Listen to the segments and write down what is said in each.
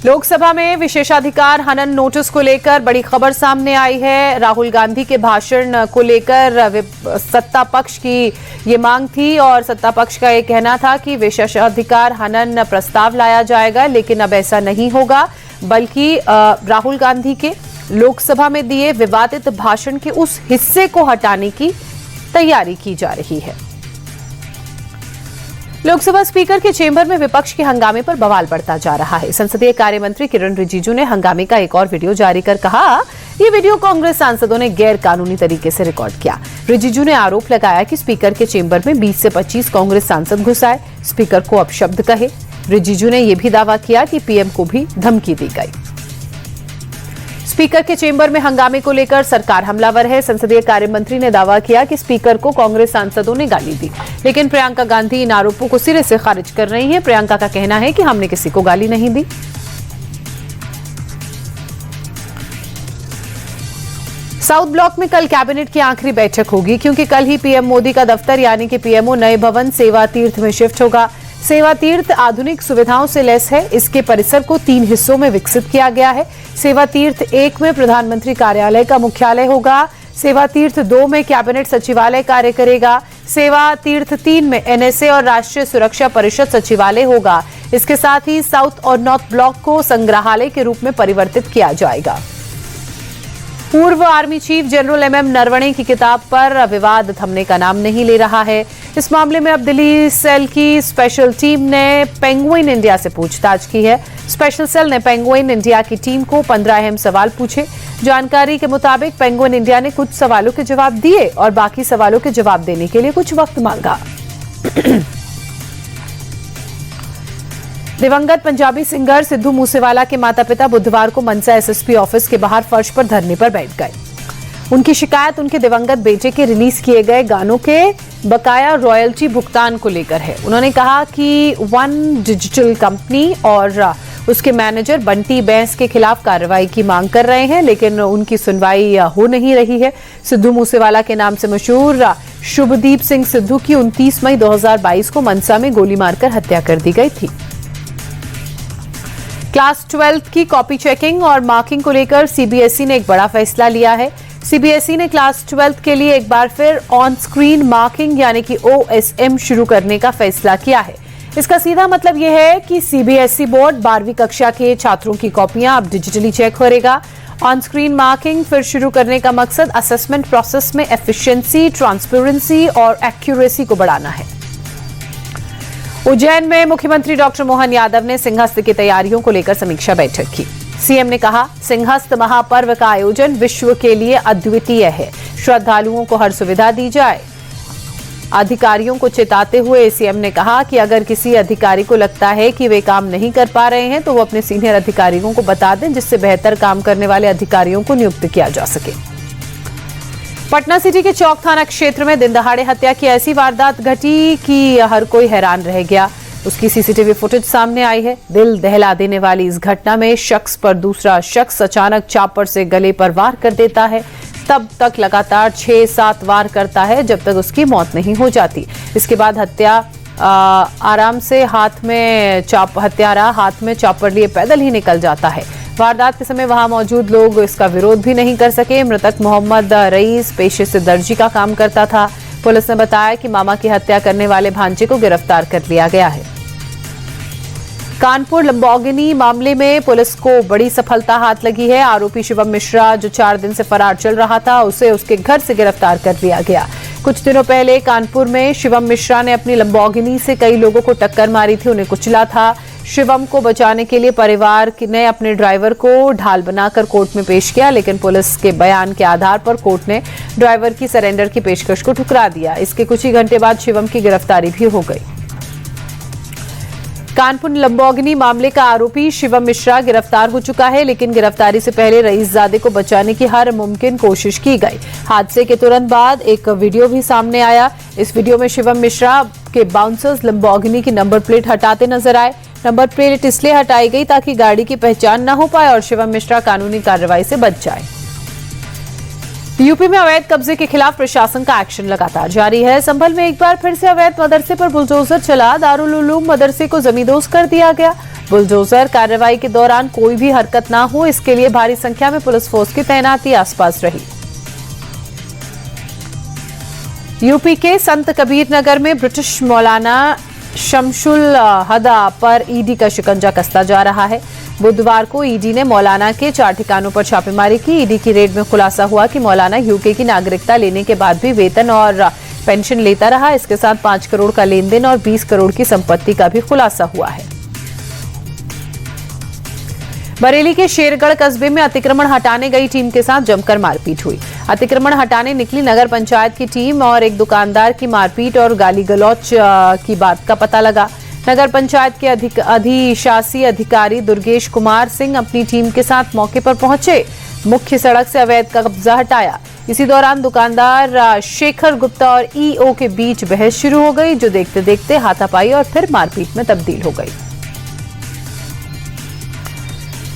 लोकसभा में विशेषाधिकार हनन नोटिस को लेकर बड़ी खबर सामने आई है। राहुल गांधी के भाषण को लेकर सत्ता पक्ष की ये मांग थी और सत्ता पक्ष का ये कहना था कि विशेषाधिकार हनन प्रस्ताव लाया जाएगा, लेकिन अब ऐसा नहीं होगा, बल्कि राहुल गांधी के लोकसभा में दिए विवादित भाषण के उस हिस्से को हटाने की तैयारी की जा रही है। लोकसभा स्पीकर के चेंबर में विपक्ष के हंगामे पर बवाल बढ़ता जा रहा है। संसदीय कार्य मंत्री किरण रिजिजू ने हंगामे का एक और वीडियो जारी कर कहा, ये वीडियो कांग्रेस सांसदों ने गैर कानूनी तरीके से रिकॉर्ड किया। रिजिजू ने आरोप लगाया कि स्पीकर के चेंबर में 20 से 25 कांग्रेस सांसद घुस आए, स्पीकर को अपशब्द कहे। रिजिजू ने यह भी दावा किया कि पीएम को भी धमकी दी गई। स्पीकर के चेंबर में हंगामे को लेकर सरकार हमलावर है। संसदीय कार्य मंत्री ने दावा किया कि स्पीकर को कांग्रेस सांसदों ने गाली दी, लेकिन प्रियंका गांधी इन आरोपों को सिरे से खारिज कर रही हैं। प्रियंका का कहना है कि हमने किसी को गाली नहीं दी। साउथ ब्लॉक में कल कैबिनेट की आखिरी बैठक होगी, क्योंकि कल ही पीएम मोदी का दफ्तर यानी कि पीएमओ नए भवन सेवा तीर्थ में शिफ्ट होगा। सेवा तीर्थ आधुनिक सुविधाओं से लैस है। इसके परिसर को 3 हिस्सों में विकसित किया गया है। सेवा तीर्थ 1 में प्रधानमंत्री कार्यालय का मुख्यालय होगा। सेवा तीर्थ 2 में कैबिनेट सचिवालय कार्य करेगा। सेवा तीर्थ 3 में एनएसए और राष्ट्रीय सुरक्षा परिषद सचिवालय होगा। इसके साथ ही साउथ और नॉर्थ ब्लॉक को संग्रहालय के रूप में परिवर्तित किया जाएगा। पूर्व army chief general MM Naravane की किताब पर विवाद थमने का नाम नहीं ले रहा है। इस मामले में अब दिल्ली सेल की स्पेशल टीम ने पेंगुइन इंडिया से पूछताछ की है। स्पेशल सेल ने पेंगुइन इंडिया की टीम को 15 अहम सवाल पूछे। जानकारी के मुताबिक पेंगुइन इंडिया ने कुछ सवालों के जवाब दिए और बाकी सवालों के जवाब देने के लिए कुछ वक्त मांगा। दिवंगत पंजाबी सिंगर सिद्धू मूसेवाला के माता पिता बुधवार को मनसा एसएसपी ऑफिस के बाहर फर्श पर धरने पर बैठ गए। उनकी शिकायत उनके दिवंगत बेटे के रिलीज किए गए गानों के बकाया रॉयल्टी भुगतान को लेकर है। उन्होंने कहा कि वन डिजिटल कंपनी और उसके मैनेजर बंटी बैंस के खिलाफ कार्रवाई की मांग कर रहे हैं, लेकिन उनकी सुनवाई हो नहीं रही है। सिद्धू मूसेवाला के नाम से मशहूर शुभदीप सिंह सिद्धू की 29 मई 2022 को मनसा में गोली मारकर हत्या कर दी गई थी। क्लास 12 की कॉपी चेकिंग और मार्किंग को लेकर सीबीएसई ने एक बड़ा फैसला लिया है। सीबीएसई ने क्लास 12 के लिए एक बार फिर ऑन स्क्रीन मार्किंग यानी कि ओएसएम शुरू करने का फैसला किया है। इसका सीधा मतलब यह है कि सीबीएसई बोर्ड 12वीं कक्षा के छात्रों की कॉपियां अब डिजिटली चेक करेगा। ऑन स्क्रीन मार्किंग फिर शुरू करने का मकसद असेसमेंट प्रोसेस में एफिशिएंसी, ट्रांसपेरेंसी और एक्यूरेसी को बढ़ाना है। उज्जैन में मुख्यमंत्री डॉक्टर मोहन यादव ने सिंहस्थ की तैयारियों को लेकर समीक्षा बैठक की। सीएम ने कहा, सिंहस्थ महापर्व का आयोजन विश्व के लिए अद्वितीय है, श्रद्धालुओं को हर सुविधा दी जाए। अधिकारियों को चेताते हुए सीएम ने कहा कि अगर किसी अधिकारी को लगता है कि वे काम नहीं कर पा रहे हैं तो वो अपने सीनियर अधिकारियों को बता दें, जिससे बेहतर काम करने वाले अधिकारियों को नियुक्त किया जा सके। पटना सिटी के चौक थाना क्षेत्र में दिन दहाड़े हत्या की ऐसी वारदात घटी कि हर कोई हैरान रह गया। उसकी सीसीटीवी फुटेज सामने आई है। दिल दहला देने वाली इस घटना में शख्स पर दूसरा शख्स अचानक चापर से गले पर वार कर देता है। तब तक लगातार 6-7 वार करता है जब तक उसकी मौत नहीं हो जाती। इसके बाद हत्यारा हाथ में चापर लिए पैदल ही निकल जाता है। वारदात के समय वहां मौजूद लोग इसका विरोध भी नहीं कर सके। मृतक मोहम्मद रईस पेशे से दर्जी का काम करता था। पुलिस ने बताया कि मामा की हत्या करने वाले भांजे को गिरफ्तार कर लिया गया है। कानपुर लंबोर्गिनी मामले में पुलिस को बड़ी सफलता हाथ लगी है। आरोपी शिवम मिश्रा, जो 4 दिन से फरार चल रहा था, उसे उसके घर से गिरफ्तार कर लिया गया। कुछ दिनों पहले कानपुर में शिवम मिश्रा ने अपनी लंबोर्गिनी से कई लोगों को टक्कर मारी थी, उन्हें कुचला था। शिवम को बचाने के लिए परिवार ने अपने ड्राइवर को ढाल बनाकर कोर्ट में पेश किया, लेकिन पुलिस के बयान के आधार पर कोर्ट ने ड्राइवर की सरेंडर की पेशकश को ठुकरा दिया। इसके कुछ ही घंटे बाद शिवम की गिरफ्तारी भी हो गई। कानपुर लंबोर्गिनी मामले का आरोपी शिवम मिश्रा गिरफ्तार हो चुका है, लेकिन गिरफ्तारी से पहले रईसजादे को बचाने की हर मुमकिन कोशिश की गई। हादसे के तुरंत बाद एक वीडियो भी सामने आया। इस वीडियो में शिवम मिश्रा के बाउंसर्स लंबोर्गिनी की नंबर प्लेट हटाते नजर आए। नंबर प्लेट इसलिए हटाई गई ताकि गाड़ी की पहचान न हो पाए और शिवम मिश्रा कानूनी कार्रवाई से बच जाए। यूपी में अवैध कब्जे के खिलाफ प्रशासन का एक्शन लगातार जारी है। संभल में एक बार फिर से अवैध मदरसे पर बुलडोजर चला। दारुल उलूम मदरसे को जमींदोज कर दिया गया। बुलडोजर कार्रवाई के दौरान कोई भी हरकत ना हो, इसके लिए भारी संख्या में पुलिस फोर्स की तैनाती आसपास रही। यूपी के संत कबीर नगर में ब्रिटिश मौलाना शमशुल हदा पर ईडी का शिकंजा कसता जा रहा है। बुधवार को ईडी ने मौलाना के 4 ठिकानों पर छापेमारी की। ईडी की रेड में खुलासा हुआ कि मौलाना यूके की नागरिकता लेने के बाद भी वेतन और पेंशन लेता रहा। इसके साथ 5 करोड़ का लेन देन और 20 करोड़ की संपत्ति का भी खुलासा हुआ है। बरेली के शेरगढ़ कस्बे में अतिक्रमण हटाने गई टीम के साथ जमकर मारपीट हुई। अतिक्रमण हटाने निकली नगर पंचायत की टीम और एक दुकानदार की मारपीट और गाली गलौच की बात का पता लगा। नगर पंचायत के अधिशासी अधिकारी दुर्गेश कुमार सिंह अपनी टीम के साथ मौके पर पहुंचे। मुख्य सड़क से अवैध कब्जा हटाया। इसी दौरान दुकानदार शेखर गुप्ता और ईओ के बीच बहस शुरू हो गई, जो देखते देखते हाथापाई और फिर मारपीट में तब्दील हो गई।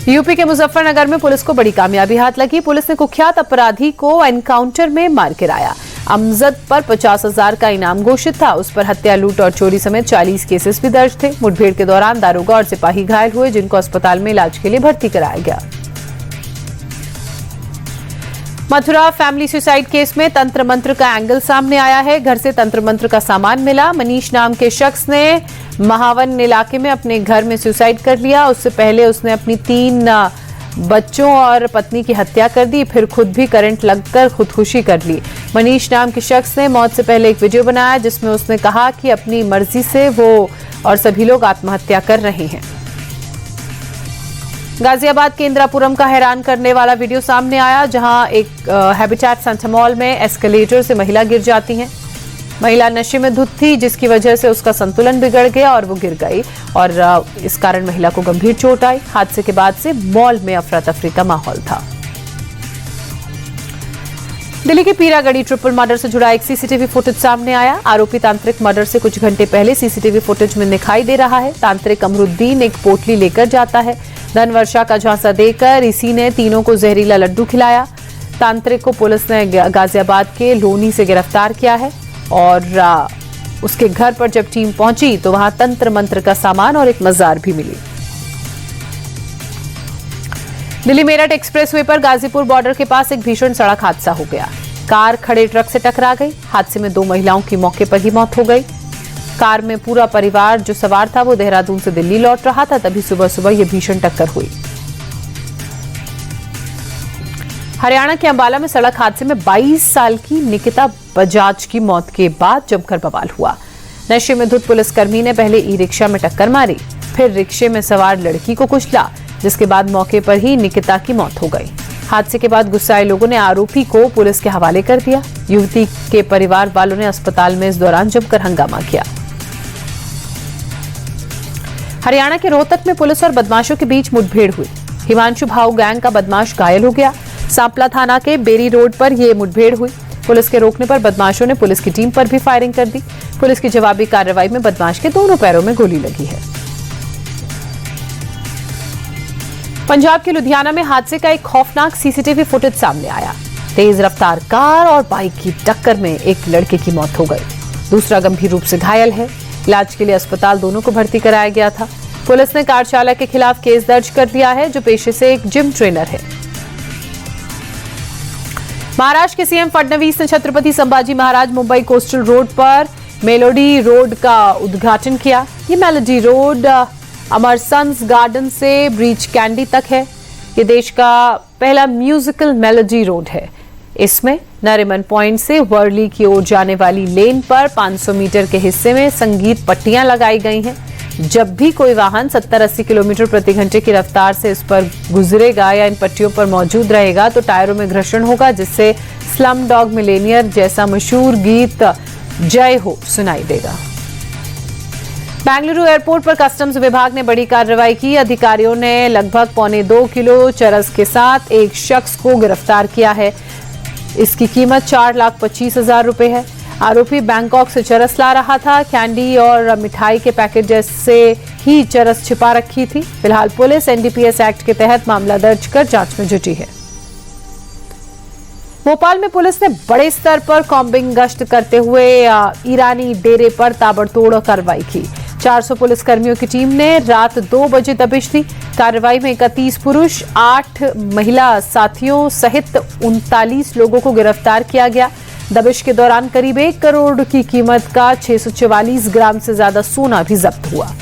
यूपी के मुजफ्फरनगर में पुलिस को बड़ी कामयाबी हाथ लगी। पुलिस ने कुख्यात अपराधी को एनकाउंटर में मार गिराया। अमजद पर 50,000 का इनाम घोषित था। उस पर हत्या, लूट और चोरी समेत 40 केसेस भी दर्ज थे। मुठभेड़ के दौरान दारोगा और सिपाही घायल हुए, जिनको अस्पताल में इलाज के लिए भर्ती कराया गया। मथुरा फैमिली सुसाइड केस में तंत्र मंत्र का एंगल सामने आया है। घर से तंत्र मंत्र का सामान मिला। मनीष नाम के शख्स ने महावन इलाके में अपने घर में सुसाइड कर लिया। उससे पहले उसने अपनी 3 बच्चों और पत्नी की हत्या कर दी, फिर खुद भी करंट लगकर खुदकुशी कर ली। मनीष नाम के शख्स ने मौत से पहले एक वीडियो बनाया, जिसमें उसने कहा कि अपनी मर्जी से वो और सभी लोग आत्महत्या कर रहे हैं। गाजियाबाद के इंदिरापुरम का हैरान करने वाला वीडियो सामने आया, जहां एक हैबिटेट सेंटर मॉल में एस्केलेटर से महिला गिर जाती है। महिला नशे में धुत थी, जिसकी वजह से उसका संतुलन बिगड़ गया और वो गिर गई और इस कारण महिला को गंभीर चोट आई। हादसे के बाद से मॉल में अफरा तफरी का माहौल था। दिल्ली के पीरागढ़ी ट्रिपल मर्डर से जुड़ा एक सीसीटीवी फुटेज सामने आया। आरोपी तांत्रिक मर्डर से कुछ घंटे पहले सीसीटीवी फुटेज में दिखाई दे रहा है। तांत्रिक अमरुद्दीन एक पोटली लेकर जाता है। धन वर्षा का झांसा देकर इसी ने तीनों को जहरीला लड्डू खिलाया। तांत्रिक को पुलिस ने गाजियाबाद के लोनी से गिरफ्तार किया है और उसके घर पर जब टीम पहुंची तो वहां तंत्र मंत्र का सामान और एक मजार भी मिली। दिल्ली मेरठ एक्सप्रेसवे पर गाजीपुर बॉर्डर के पास एक भीषण सड़क हादसा हो गया। कार खड़े ट्रक से टकरा गई। हादसे में 2 महिलाओं की मौके पर ही मौत हो गई। कार में पूरा परिवार जो सवार था वो देहरादून से दिल्ली लौट रहा था, तभी सुबह सुबह यह भीषण टक्कर हुई। हरियाणा के अंबाला में सड़क हादसे में 22 साल की निकिता बजाज की मौत के बाद जमकर बवाल हुआ। नशे में धुत पुलिसकर्मी ने पहले ई रिक्शा में टक्कर मारी, फिर रिक्शे में सवार लड़की को कुचला, जिसके बाद मौके पर ही निकिता की मौत हो गई। हादसे के बाद गुस्साए लोगों ने आरोपी को पुलिस के हवाले कर दिया। युवती के परिवार वालों ने अस्पताल में इस दौरान जमकर हंगामा किया। हरियाणा के रोहतक में पुलिस और बदमाशों के बीच मुठभेड़ हुई। हिमांशु भाऊ गैंग का बदमाश घायल हो गया। सांपला थाना के बेरी रोड पर यह मुठभेड़ हुई। पुलिस के रोकने पर बदमाशों ने पुलिस की टीम पर भी फायरिंग कर दी। पुलिस की जवाबी कार्रवाई में बदमाश के दोनों पैरों में गोली लगी है। पंजाब के लुधियाना में हादसे का एक खौफनाक सीसीटीवी फुटेज सामने आया। तेज रफ्तार कार और बाइक की टक्कर में एक लड़के की मौत हो गई। दूसरा गंभीर रूप से घायल है। इलाज के लिए अस्पताल दोनों को भर्ती कराया गया था। पुलिस ने कार चालक के खिलाफ केस दर्ज कर लिया है, जो पेशे से एक जिम ट्रेनर है। महाराष्ट्र के सीएम फडणवीस ने छत्रपति संभाजी महाराज मुंबई कोस्टल रोड पर मेलोडी रोड का उद्घाटन किया। ये मेलोडी रोड अमरसंस गार्डन से ब्रीच कैंडी तक है। ये देश का पहला म्यूजिकल मेलोडी रोड है। इसमें नरीमन पॉइंट से वर्ली की ओर जाने वाली लेन पर 500 मीटर के हिस्से में संगीत पट्टियां लगाई गई हैं। जब भी कोई वाहन 70-80 किलोमीटर प्रति घंटे की रफ्तार से इस पर गुजरेगा या इन पट्टियों पर मौजूद रहेगा तो टायरों में घर्षण होगा, जिससे स्लम डॉग मिलेनियर जैसा मशहूर गीत जय हो सुनाई देगा। बेंगलुरु एयरपोर्ट पर कस्टम्स विभाग ने बड़ी कार्रवाई की। अधिकारियों ने लगभग 1.25 किलो चरस के साथ एक शख्स को गिरफ्तार किया है। इसकी कीमत 4,25,000 रुपए है। आरोपी बैंकॉक से चरस ला रहा था। कैंडी और मिठाई के पैकेट जैसे ही चरस छिपा रखी थी। फिलहाल पुलिस एनडीपीएस एक्ट के तहत मामला दर्ज कर जांच में जुटी है। भोपाल में पुलिस ने बड़े स्तर पर कॉम्बिंग गश्त करते हुए ईरानी डेरे पर ताबड़तोड़ कार्रवाई की। 400 पुलिसकर्मियों की टीम ने रात 2 बजे दबिश दी। कार्रवाई में 31 पुरुष, 8 महिला साथियों सहित 39 लोगों को गिरफ्तार किया गया। दबिश के दौरान करीब 1 करोड़ की कीमत का 644 ग्राम से ज्यादा सोना भी जब्त हुआ।